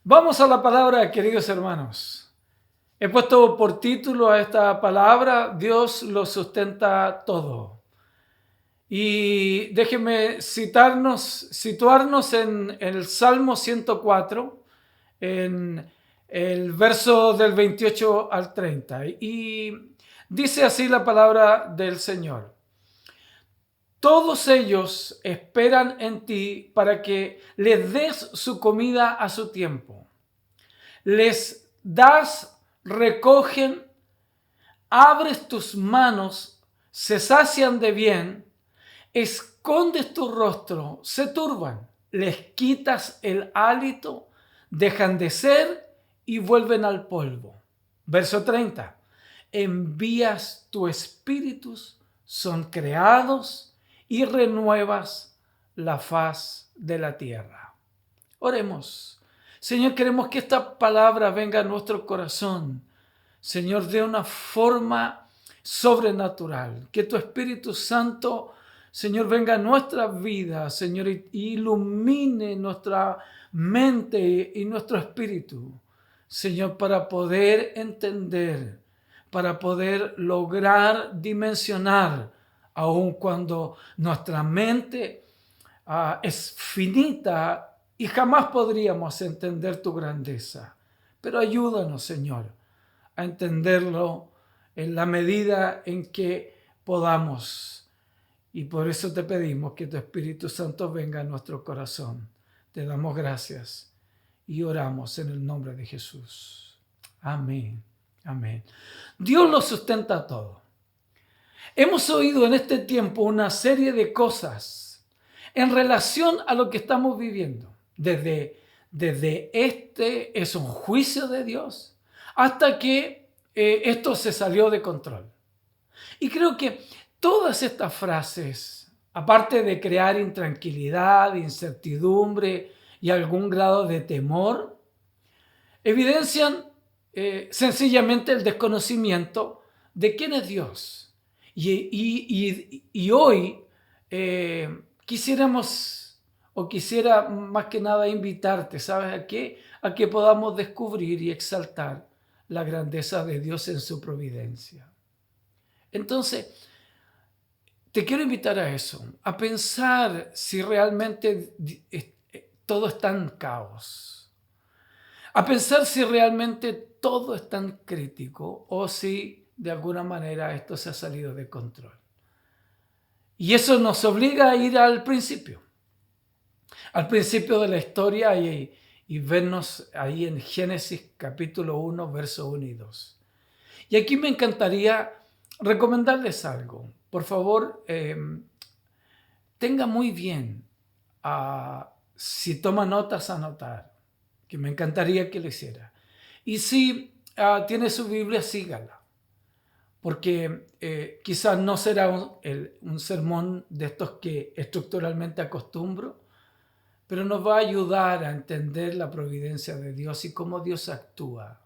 Vamos a la palabra, queridos hermanos. He puesto por título a esta palabra, Dios lo sustenta todo. Y déjenme situarnos en el Salmo 104, en el verso del 28 al 30. Y dice así la palabra del Señor. Todos ellos esperan en ti para que les des su comida a su tiempo. Les das, recogen, abres tus manos, se sacian de bien, escondes tu rostro, se turban, les quitas el hálito, dejan de ser y vuelven al polvo. Verso 30. Envías tu espíritu, son creados y renuevas la faz de la tierra. Oremos. Señor, queremos que esta palabra venga a nuestro corazón, Señor, de una forma sobrenatural. Que tu Espíritu Santo, Señor, venga a nuestra vida, Señor, y ilumine nuestra mente y nuestro espíritu, Señor, para poder entender, para poder lograr dimensionar, aun cuando nuestra mente es finita y jamás podríamos entender tu grandeza. Pero ayúdanos, Señor, a entenderlo en la medida en que podamos. Y por eso te pedimos que tu Espíritu Santo venga a nuestro corazón. Te damos gracias y oramos en el nombre de Jesús. Amén. Amén. Dios lo sustenta todo. Hemos oído en este tiempo una serie de cosas en relación a lo que estamos viviendo. Desde este es un juicio de Dios hasta que esto se salió de control. Y creo que todas estas frases, aparte de crear intranquilidad, incertidumbre y algún grado de temor, evidencian sencillamente el desconocimiento de quién es Dios. Y hoy quisiera más que nada invitarte, ¿sabes a qué? A que podamos descubrir y exaltar la grandeza de Dios en su providencia. Entonces, te quiero invitar a eso, a pensar si realmente todo está en caos, a pensar si realmente todo es tan crítico o si de alguna manera esto se ha salido de control. Y eso nos obliga a ir al principio de la historia y vernos ahí en Génesis capítulo 1, verso 1 y 2. Y aquí me encantaría recomendarles algo. Por favor, tenga muy bien, si toma notas, anotar, que me encantaría que lo hiciera. Y si tiene su Biblia, sígala. Porque quizás no será un sermón de estos que estructuralmente acostumbro, pero nos va a ayudar a entender la providencia de Dios y cómo Dios actúa.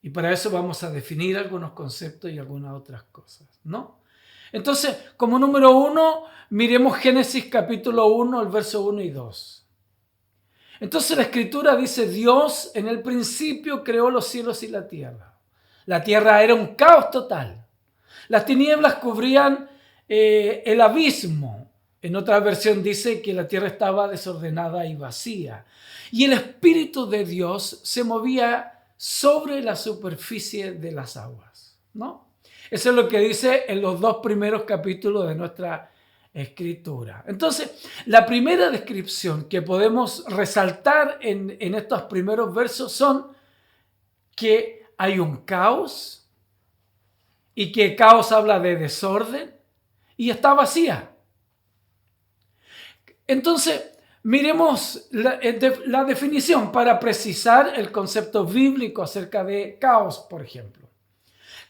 Y para eso vamos a definir algunos conceptos y algunas otras cosas, ¿no? Entonces, como número 1, miremos Génesis capítulo 1, el verso 1 y 2. Entonces la Escritura dice, Dios en el principio creó los cielos y la tierra. La tierra era un caos total. Las tinieblas cubrían el abismo. En otra versión dice que la tierra estaba desordenada y vacía. Y el Espíritu de Dios se movía sobre la superficie de las aguas, ¿no? Eso es lo que dice en los 2 primeros capítulos de nuestra Escritura. Entonces, la primera descripción que podemos resaltar en estos primeros versos son que hay un caos y que caos habla de desorden y está vacía. Entonces, miremos la definición para precisar el concepto bíblico acerca de caos, por ejemplo.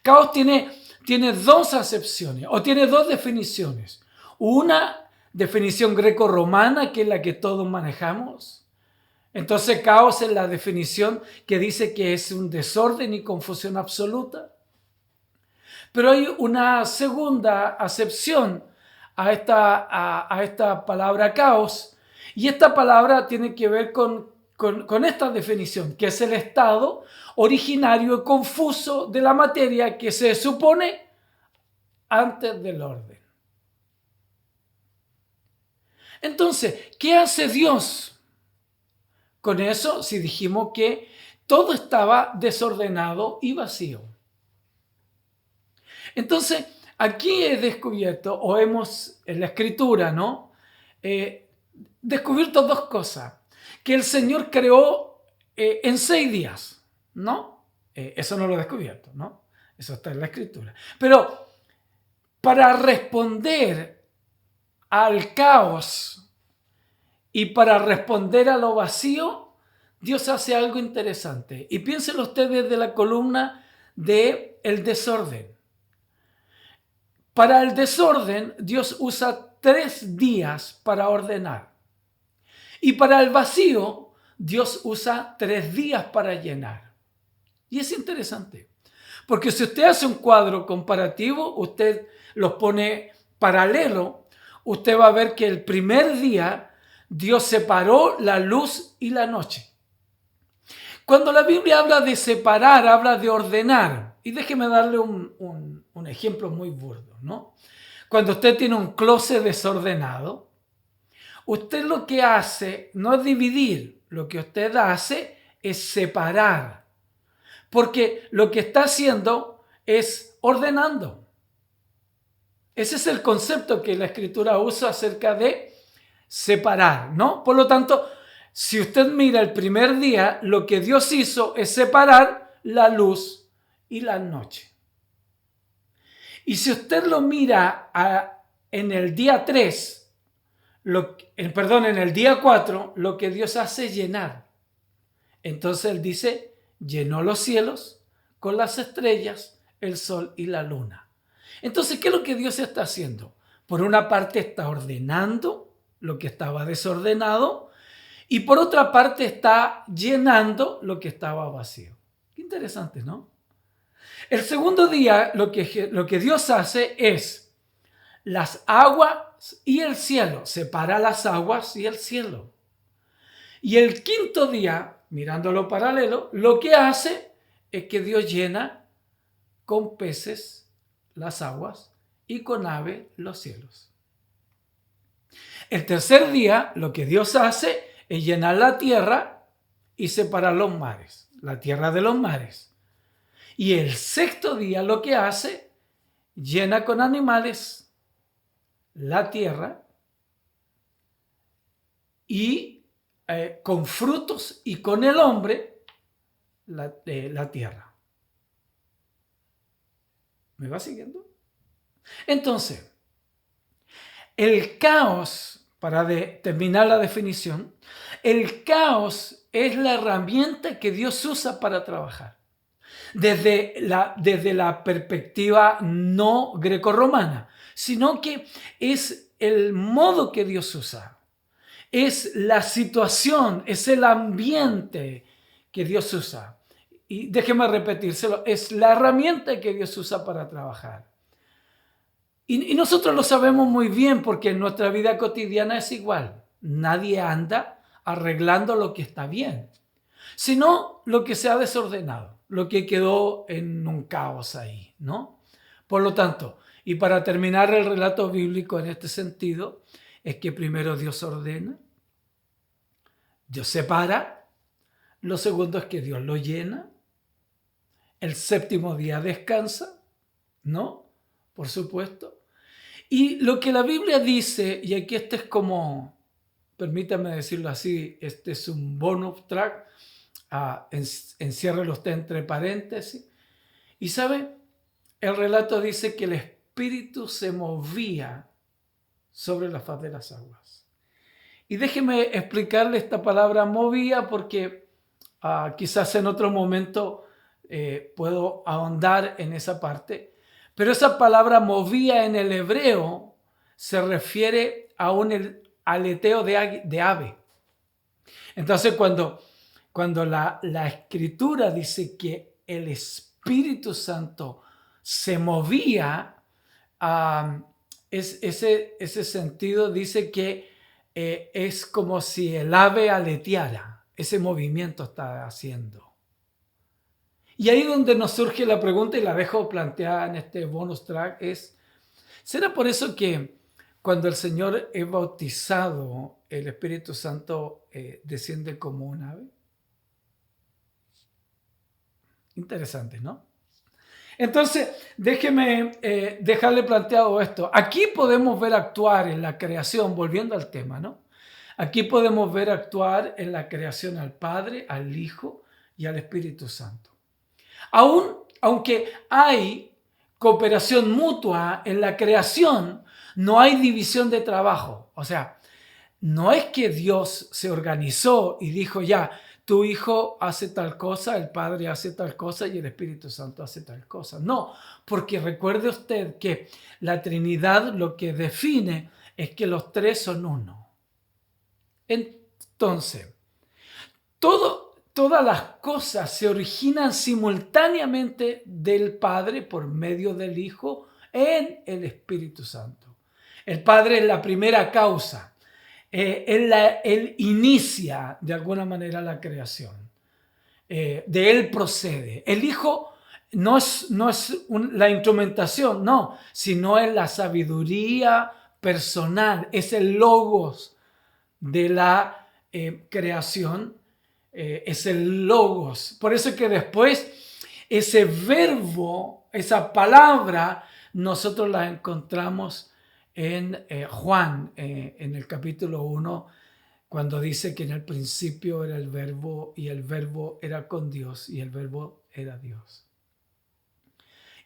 Caos tiene 2 acepciones o tiene 2 definiciones. Una definición greco-romana, que es la que todos manejamos. Entonces, caos es la definición que dice que es un desorden y confusión absoluta. Pero hay una segunda acepción a esta palabra caos, y esta palabra tiene que ver con con esta definición, que es el estado originario y confuso de la materia que se supone antes del orden. Entonces, ¿qué hace Dios con eso si dijimos que todo estaba desordenado y vacío? Entonces, aquí he descubierto, o hemos en la escritura, ¿no? Descubierto dos cosas. Que el Señor creó en 6 días, ¿no? Eso no lo he descubierto, ¿no? Eso está en la escritura. Pero para responder al caos y para responder a lo vacío, Dios hace algo interesante. Y piénsenlo ustedes de la columna de el desorden. Para el desorden, Dios usa 3 días para ordenar. Y para el vacío, Dios usa 3 días para llenar. Y es interesante, porque si usted hace un cuadro comparativo, usted los pone paralelo, usted va a ver que el primer día Dios separó la luz y la noche. Cuando la Biblia habla de separar, habla de ordenar. Y déjeme darle un ejemplo muy burdo, ¿no? Cuando usted tiene un closet desordenado, usted lo que hace no es dividir, lo que usted hace es separar, porque lo que está haciendo es ordenando. Ese es el concepto que la Escritura usa acerca de separar, ¿no? Por lo tanto, si usted mira el primer día, lo que Dios hizo es separar la luz y la noche. Y si usted lo mira en el día 3, en el día 4, lo que Dios hace es llenar. Entonces Él dice, llenó los cielos con las estrellas, el sol y la luna. Entonces, ¿qué es lo que Dios está haciendo? Por una parte está ordenando lo que estaba desordenado y por otra parte está llenando lo que estaba vacío. Qué interesante, ¿no? El segundo día lo que Dios hace es las aguas y el cielo. Separa las aguas y el cielo. Y el quinto día, mirándolo paralelo, lo que hace es que Dios llena con peces las aguas y con ave los cielos. El tercer día, lo que Dios hace es llenar la tierra y separar los mares, la tierra de los mares. Y el sexto día lo que hace, llena con animales la tierra y con frutos y con el hombre la tierra. ¿Me va siguiendo? Entonces, el caos, para terminar la definición, el caos es la herramienta que Dios usa para trabajar. Desde la perspectiva no grecorromana, sino que es el modo que Dios usa. Es la situación, es el ambiente que Dios usa. Y déjeme repetírselo, es la herramienta que Dios usa para trabajar. Y nosotros lo sabemos muy bien porque en nuestra vida cotidiana es igual. Nadie anda arreglando lo que está bien, sino lo que se ha desordenado, lo que quedó en un caos ahí, ¿no? Por lo tanto, y para terminar el relato bíblico en este sentido, es que primero Dios ordena, Dios separa, lo segundo es que Dios lo llena, el séptimo día descansa, ¿no? Por supuesto. Y lo que la Biblia dice, y aquí este es como, permítame decirlo así, este es un bonus track, enciérrelo usted entre paréntesis. Y sabe, el relato dice que el Espíritu se movía sobre la faz de las aguas. Y déjeme explicarle esta palabra movía porque quizás en otro momento puedo ahondar en esa parte. Pero esa palabra movía en el hebreo se refiere a un aleteo de ave. Entonces cuando la escritura dice que el Espíritu Santo se movía, ese sentido dice que es como si el ave aleteara. ese movimiento está haciendo. Y ahí donde nos surge la pregunta, y la dejo planteada en este bonus track, es, ¿será por eso que cuando el Señor es bautizado, el Espíritu Santo desciende como un ave? Interesante, ¿no? Entonces, déjeme dejarle planteado esto. Aquí podemos ver actuar en la creación, volviendo al tema, ¿no? Aquí podemos ver actuar en la creación al Padre, al Hijo y al Espíritu Santo. Aunque hay cooperación mutua en la creación, no hay división de trabajo. O sea, no es que Dios se organizó y dijo ya, tu hijo hace tal cosa, el Padre hace tal cosa y el Espíritu Santo hace tal cosa. No, porque recuerde usted que la Trinidad lo que define es que los tres son uno. Entonces, todas las cosas se originan simultáneamente del Padre por medio del Hijo en el Espíritu Santo. El Padre es la primera causa. Él inicia de alguna manera la creación. De Él procede. El Hijo no es la instrumentación, no, sino es la sabiduría personal, es el logos de la creación, es el logos. Por eso es que después ese verbo, esa palabra, nosotros la encontramos en Juan, en el capítulo 1, cuando dice que en el principio era el verbo y el verbo era con Dios y el verbo era Dios.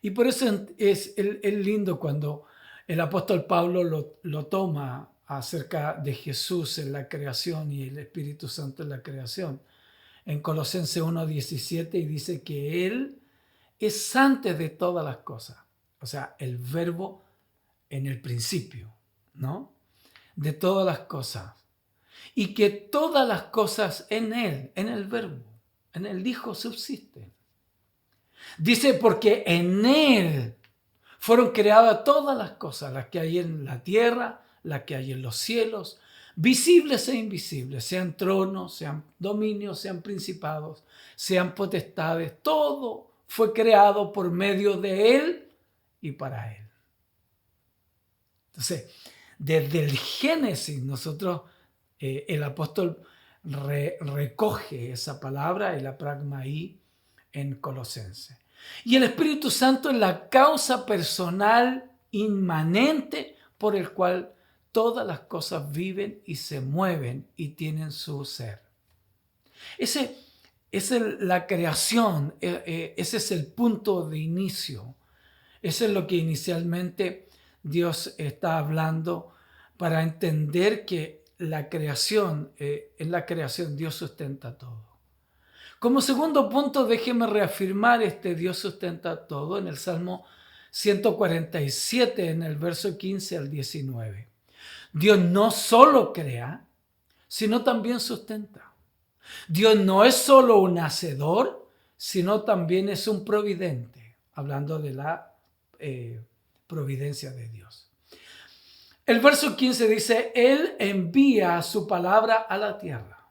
Y por eso es lindo cuando el apóstol Pablo lo toma acerca de Jesús en la creación y el Espíritu Santo en la creación. En Colosenses 1:17 y dice que Él es antes de todas las cosas. O sea, el verbo en el principio, ¿no? De todas las cosas. Y que todas las cosas en Él, en el verbo, en el Hijo subsisten. Dice, porque en Él fueron creadas todas las cosas, las que hay en la tierra, las que hay en los cielos, visibles e invisibles, sean tronos, sean dominios, sean principados, sean potestades, todo fue creado por medio de Él y para Él. Entonces, desde el Génesis, nosotros, el apóstol recoge esa palabra y la pragma ahí en Colosenses. Y el Espíritu Santo es la causa personal inmanente por el cual todas las cosas viven y se mueven y tienen su ser. Esa es la creación, ese es el punto de inicio. Eso es lo que inicialmente Dios está hablando para entender que la creación, en la creación Dios sustenta todo. Como segundo punto, déjeme reafirmar Dios sustenta todo en el Salmo 147, en el verso 15 al 19. Dios no solo crea, sino también sustenta. Dios no es solo un hacedor, sino también es un providente, hablando de la providencia de Dios. El verso 15 dice, Él envía su palabra a la tierra.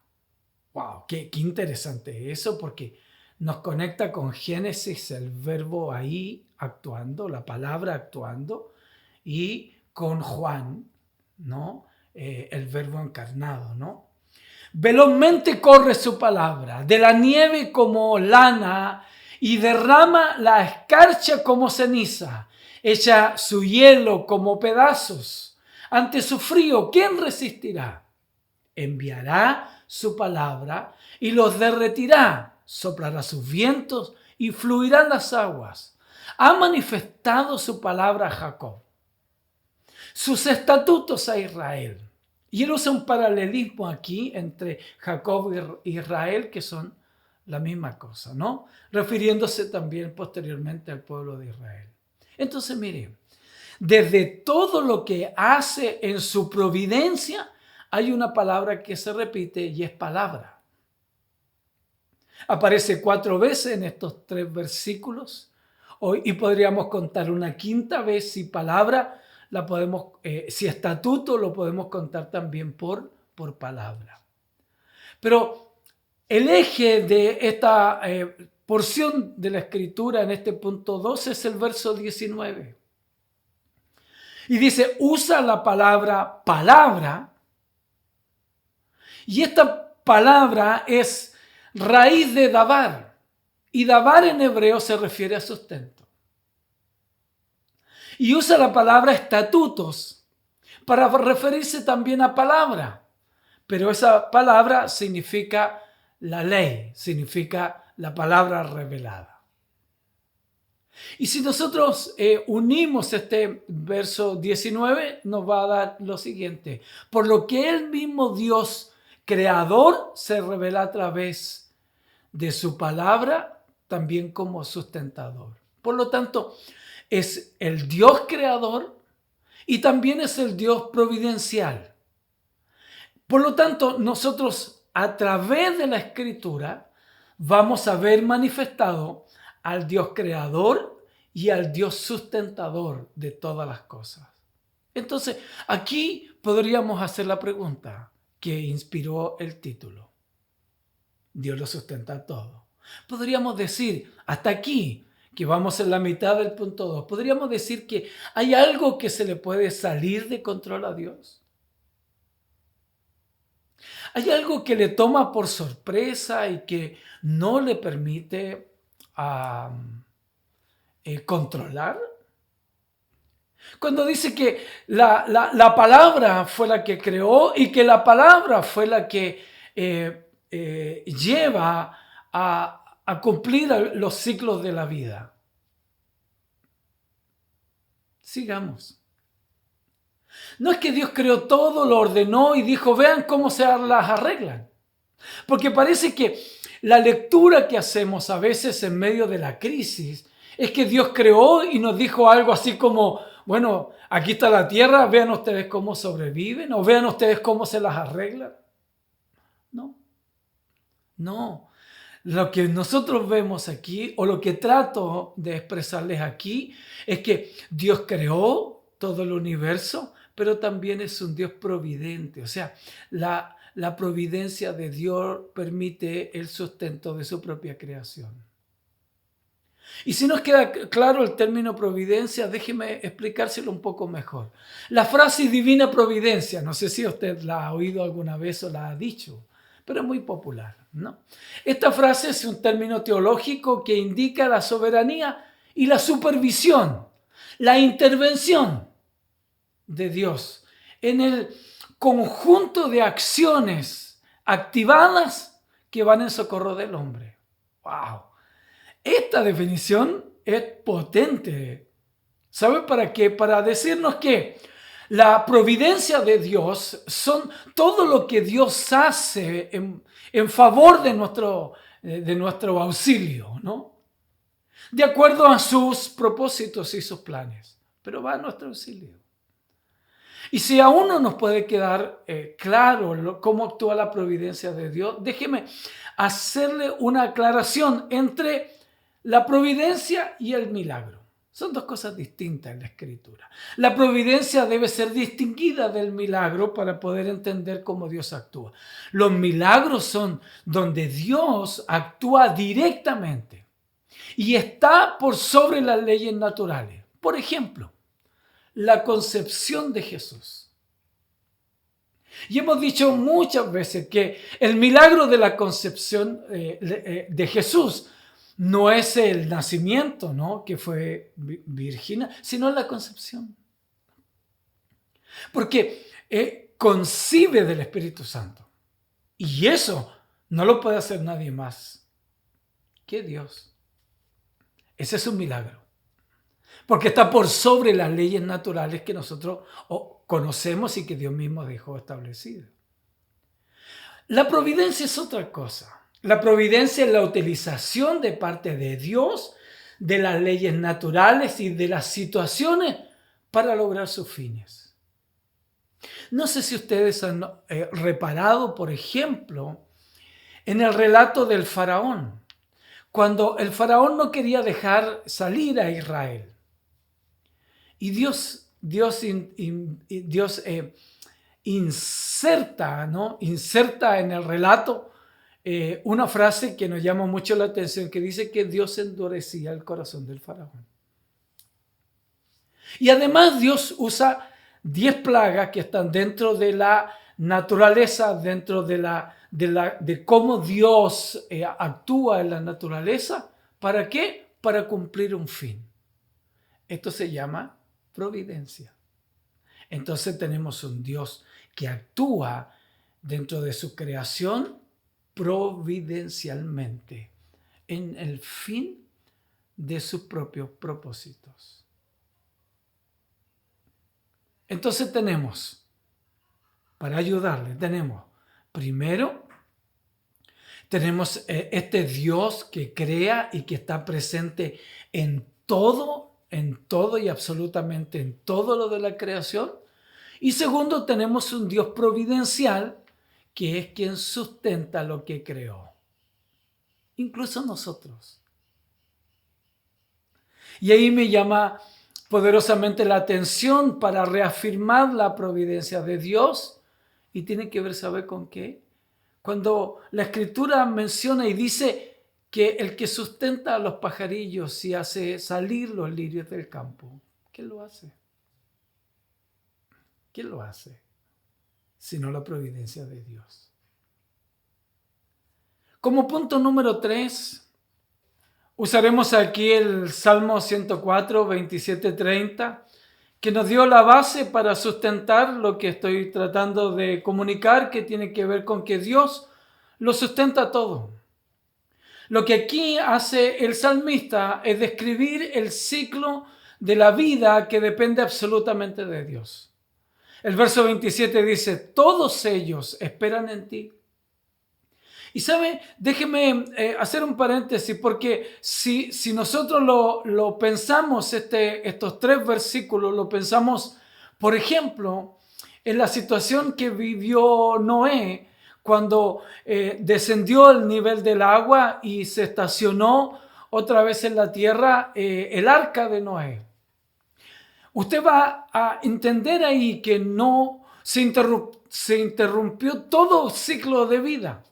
Wow, qué interesante eso, porque nos conecta con Génesis, el verbo ahí actuando, la palabra actuando, y con Juan, ¿no? El verbo encarnado, ¿no? Velozmente corre su palabra, de la nieve como lana, y derrama la escarcha como ceniza, echa su hielo como pedazos. Ante su frío, ¿quién resistirá? Enviará su palabra y los derretirá, soplará sus vientos y fluirán las aguas. Ha manifestado su palabra a Jacob, sus estatutos a Israel. Y él usa un paralelismo aquí entre Jacob y Israel, que son la misma cosa, ¿no? Refiriéndose también posteriormente al pueblo de Israel. Entonces, mire, desde todo lo que hace en su providencia, hay una palabra que se repite y es palabra. Aparece 4 veces en estos 3 versículos y podríamos contar una quinta vez si palabra, si estatuto lo podemos contar también por palabra. Pero El eje de esta porción de la escritura en este punto 2 es el verso 19. Y dice, usa la palabra palabra. Y esta palabra es raíz de dabar. Y dabar en hebreo se refiere a sustento. Y usa la palabra estatutos para referirse también a palabra. Pero esa palabra significa la ley, significa la palabra revelada. Y si nosotros unimos este verso 19, nos va a dar lo siguiente. Por lo que el mismo Dios creador se revela a través de su palabra, también como sustentador. Por lo tanto, es el Dios creador y también es el Dios providencial. Por lo tanto, nosotros a través de la escritura vamos a ver manifestado al Dios creador y al Dios sustentador de todas las cosas. Entonces, aquí podríamos hacer la pregunta que inspiró el título. Dios lo sustenta todo. Podríamos decir, hasta aquí, que vamos en la mitad del punto 2, podríamos decir que hay algo que se le puede salir de control a Dios. Hay algo que le toma por sorpresa y que no le permite controlar. Cuando dice que la palabra fue la que creó y que la palabra fue la que lleva a cumplir los ciclos de la vida. Sigamos. No es que Dios creó todo, lo ordenó y dijo, vean cómo se las arreglan. Porque parece que la lectura que hacemos a veces en medio de la crisis es que Dios creó y nos dijo algo así como, bueno, aquí está la tierra, vean ustedes cómo sobreviven o vean ustedes cómo se las arreglan. No. Lo que nosotros vemos aquí o lo que trato de expresarles aquí es que Dios creó todo el universo, pero también es un Dios providente. O sea, la providencia de Dios permite el sustento de su propia creación. Y si nos queda claro el término providencia, déjeme explicárselo un poco mejor. La frase divina providencia, no sé si usted la ha oído alguna vez o la ha dicho, pero es muy popular, ¿no? Esta frase es un término teológico que indica la soberanía y la supervisión, la intervención de Dios en el conjunto de acciones activadas que van en socorro del hombre. ¡Wow! Esta definición es potente. ¿Sabe para qué? Para decirnos que la providencia de Dios son todo lo que Dios hace en favor de nuestro auxilio, ¿no? De acuerdo a sus propósitos y sus planes. Pero va a nuestro auxilio. Y si aún no nos puede quedar claro cómo actúa la providencia de Dios, déjeme hacerle una aclaración entre la providencia y el milagro. Son dos cosas distintas en la escritura. La providencia debe ser distinguida del milagro para poder entender cómo Dios actúa. Los milagros son donde Dios actúa directamente y está por sobre las leyes naturales. Por ejemplo, la concepción de Jesús. Y hemos dicho muchas veces que el milagro de la concepción de Jesús no es el nacimiento, ¿no? Que fue virginal, sino la concepción. Porque concibe del Espíritu Santo. Y eso no lo puede hacer nadie más que Dios. Ese es un milagro. Porque está por sobre las leyes naturales que nosotros conocemos y que Dios mismo dejó establecidas. La providencia es otra cosa. La providencia es la utilización de parte de Dios de las leyes naturales y de las situaciones para lograr sus fines. No sé si ustedes han reparado, por ejemplo, en el relato del faraón, cuando el faraón no quería dejar salir a Israel. Y Dios inserta, ¿no? Inserta en el relato una frase que nos llama mucho la atención, que dice que Dios endurecía el corazón del faraón. Y además Dios usa 10 plagas que están dentro de la naturaleza, dentro de cómo Dios actúa en la naturaleza. ¿Para qué? Para cumplir un fin. Esto se llama providencia. Entonces tenemos un Dios que actúa dentro de su creación providencialmente en el fin de sus propios propósitos. Entonces para ayudarle, primero, tenemos este Dios que crea y que está presente en todo y absolutamente en todo lo de la creación. Y segundo, tenemos un Dios providencial que es quien sustenta lo que creó, incluso nosotros. Y ahí me llama poderosamente la atención para reafirmar la providencia de Dios, y tiene que ver, ¿sabe con qué? Cuando la Escritura menciona y dice que el que sustenta a los pajarillos y hace salir los lirios del campo, ¿quién lo hace? ¿Quién lo hace? Sino la providencia de Dios. Como punto número 3, usaremos aquí el Salmo 104, 27, 30, que nos dio la base para sustentar lo que estoy tratando de comunicar, que tiene que ver con que Dios lo sustenta todo. Lo que aquí hace el salmista es describir el ciclo de la vida que depende absolutamente de Dios. El verso 27 dice, todos ellos esperan en ti. Y sabe, déjeme hacer un paréntesis, porque si nosotros lo pensamos, estos 3 versículos, lo pensamos, por ejemplo, en la situación que vivió Noé cuando descendió el nivel del agua y se estacionó otra vez en la tierra el arca de Noé. Usted va a entender ahí que no se interrumpió todo ciclo de vida.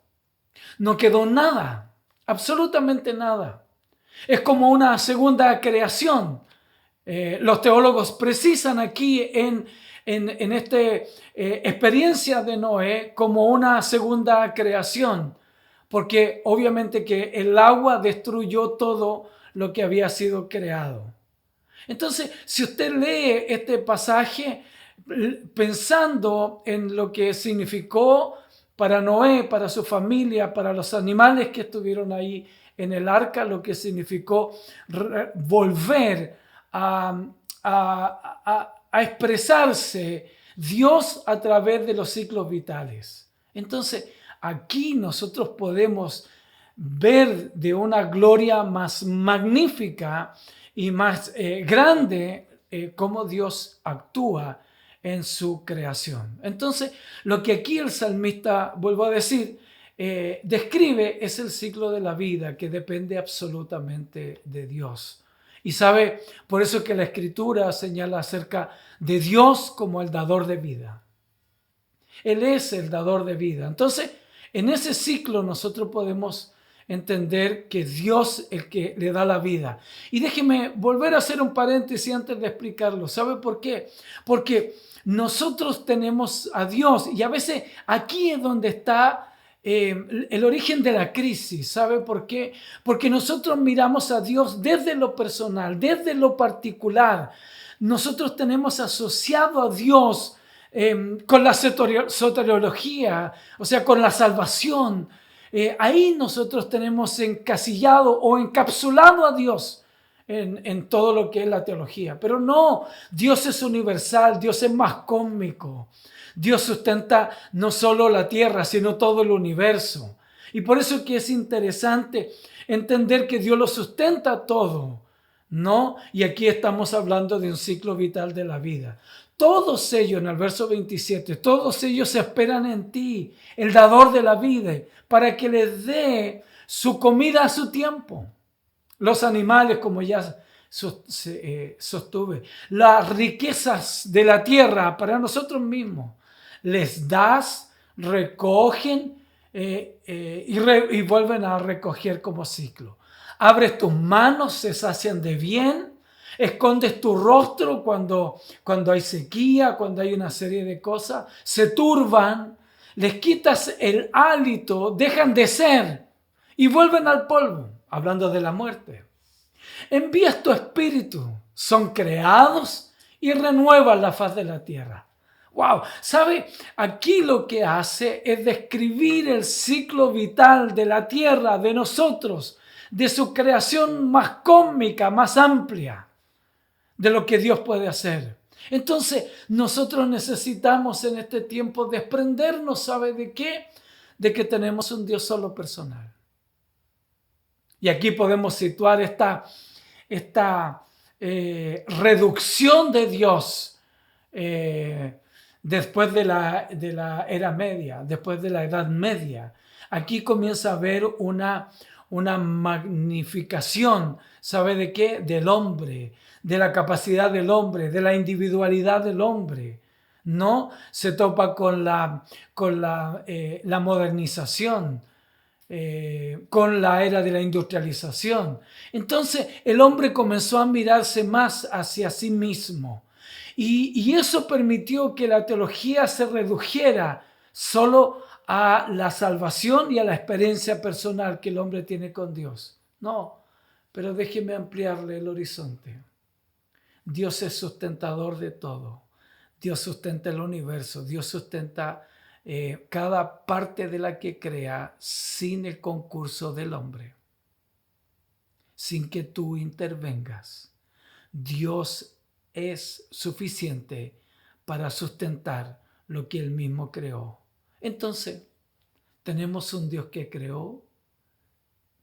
No quedó nada, absolutamente nada. Es como una segunda creación. Los teólogos precisan aquí en esta experiencia de Noé como una segunda creación, porque obviamente que el agua destruyó todo lo que había sido creado. Entonces, si usted lee este pasaje pensando en lo que significó para Noé, para su familia, para los animales que estuvieron ahí en el arca, lo que significó volver a expresarse Dios a través de los ciclos vitales. Entonces, aquí nosotros podemos ver de una gloria más magnífica y más grande cómo Dios actúa en su creación. Entonces, lo que aquí el salmista, vuelvo a decir, describe es el ciclo de la vida que depende absolutamente de Dios. Y sabe, por eso que la Escritura señala acerca de Dios como el dador de vida. Él es el dador de vida. Entonces, en ese ciclo nosotros podemos entender que Dios es el que le da la vida. Y déjeme volver a hacer un paréntesis antes de explicarlo. ¿Sabe por qué? Porque nosotros tenemos a Dios y a veces aquí es donde está el origen de la crisis. ¿Sabe por qué? Porque nosotros miramos a Dios desde lo personal, desde lo particular. Nosotros tenemos asociado a Dios con la soteriología, o sea, con la salvación. Ahí nosotros tenemos encasillado o encapsulado a Dios en todo lo que es la teología. Pero no, Dios es universal, Dios es más cósmico. Dios sustenta no solo la tierra, sino todo el universo. Y por eso es que es interesante entender que Dios lo sustenta todo, ¿no? Y aquí estamos hablando de un ciclo vital de la vida. Todos ellos, en el verso 27, todos ellos esperan en ti, el dador de la vida, para que les dé su comida a su tiempo. Los animales, como ya sostuve, las riquezas de la tierra para nosotros mismos, les das, recogen y vuelven a recoger como ciclo. Abres tus manos, se sacian de bien, escondes tu rostro cuando hay sequía, cuando hay una serie de cosas, se turban, les quitas el hálito, dejan de ser y vuelven al polvo, hablando de la muerte. Envías tu espíritu, son creados y renuevas la faz de la tierra. Wow, ¿sabe? Aquí lo que hace es describir el ciclo vital de la tierra, de nosotros, de su creación más cósmica, más amplia, de lo que Dios puede hacer. Entonces, nosotros necesitamos en este tiempo desprendernos, ¿sabe de qué? De que tenemos un Dios solo personal. Y aquí podemos situar esta reducción de Dios después de la era media, después de la Edad Media. Aquí comienza a haber una magnificación, ¿sabe de qué? Del hombre, de la capacidad del hombre, de la individualidad del hombre. No se topa con la modernización, con la era de la industrialización. Entonces el hombre comenzó a mirarse más hacia sí mismo y eso permitió que la teología se redujera solo a la salvación y a la experiencia personal que el hombre tiene con Dios. No, pero déjeme ampliarle el horizonte. Dios es sustentador de todo. Dios sustenta el universo, Dios sustenta cada parte de la que crea sin el concurso del hombre, sin que tú intervengas. Dios es suficiente para sustentar lo que Él mismo creó. Entonces, tenemos un Dios que creó,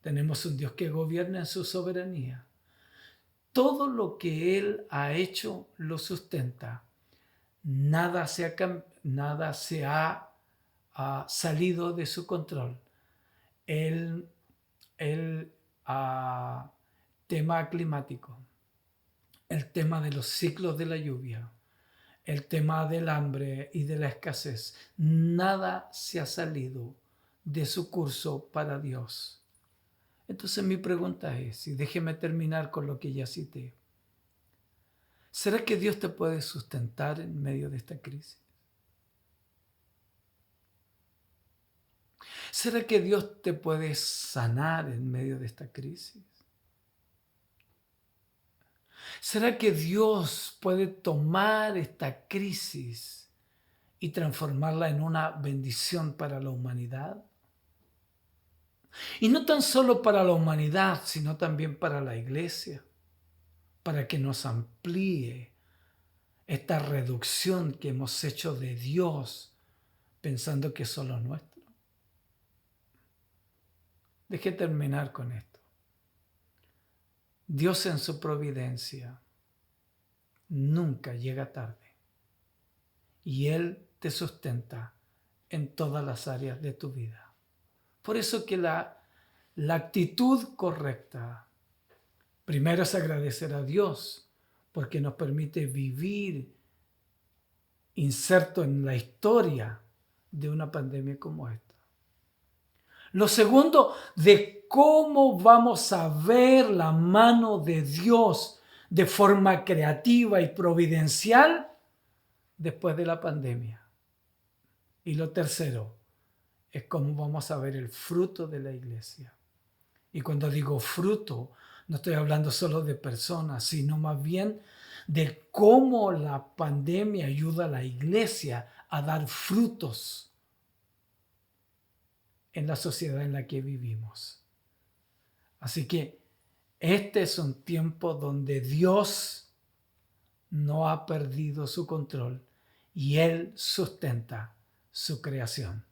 tenemos un Dios que gobierna en su soberanía. Todo lo que Él ha hecho lo sustenta. Nada se ha salido de su control. El tema climático, el tema de los ciclos de la lluvia, el tema del hambre y de la escasez, nada se ha salido de su curso para Dios. Entonces mi pregunta es, y déjeme terminar con lo que ya cité, ¿será que Dios te puede sustentar en medio de esta crisis? ¿Será que Dios te puede sanar en medio de esta crisis? ¿Será que Dios puede tomar esta crisis y transformarla en una bendición para la humanidad? Y no tan solo para la humanidad, sino también para la iglesia, para que nos amplíe esta reducción que hemos hecho de Dios pensando que es solo nuestro. Deje terminar con esto. Dios en su providencia nunca llega tarde y Él te sustenta en todas las áreas de tu vida. Por eso que la actitud correcta primero es agradecer a Dios porque nos permite vivir inserto en la historia de una pandemia como esta. Lo segundo, de cómo vamos a ver la mano de Dios de forma creativa y providencial después de la pandemia. Y lo tercero, es cómo vamos a ver el fruto de la iglesia. Y cuando digo fruto, no estoy hablando solo de personas, sino más bien de cómo la pandemia ayuda a la iglesia a dar frutos en la sociedad en la que vivimos. Así que este es un tiempo donde Dios no ha perdido su control y Él sustenta su creación.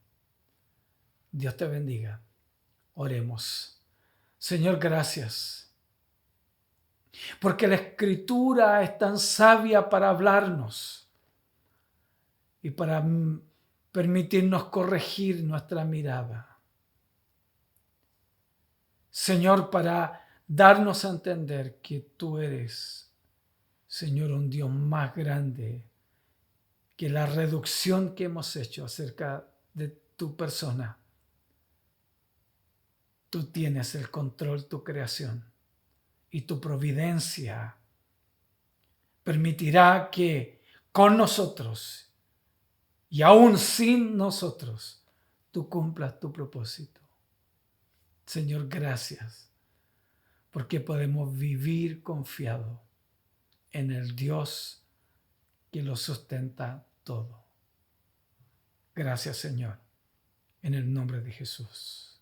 Dios te bendiga. Oremos. Señor, gracias. Porque la Escritura es tan sabia para hablarnos y para permitirnos corregir nuestra mirada. Señor, para darnos a entender que tú eres, Señor, un Dios más grande que la reducción que hemos hecho acerca de tu persona tú tienes el control de tu creación y tu providencia permitirá que con nosotros y aún sin nosotros tú cumplas tu propósito. Señor, gracias porque podemos vivir confiado en el Dios que lo sustenta todo. Gracias, Señor, en el nombre de Jesús.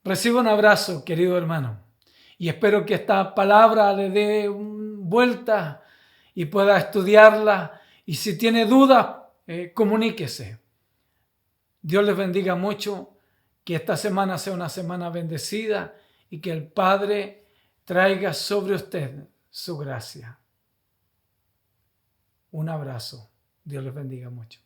Reciba un abrazo, querido hermano, y espero que esta palabra le dé vuelta y pueda estudiarla. Y si tiene dudas, comuníquese. Dios les bendiga mucho, que esta semana sea una semana bendecida y que el Padre traiga sobre usted su gracia. Un abrazo. Dios les bendiga mucho.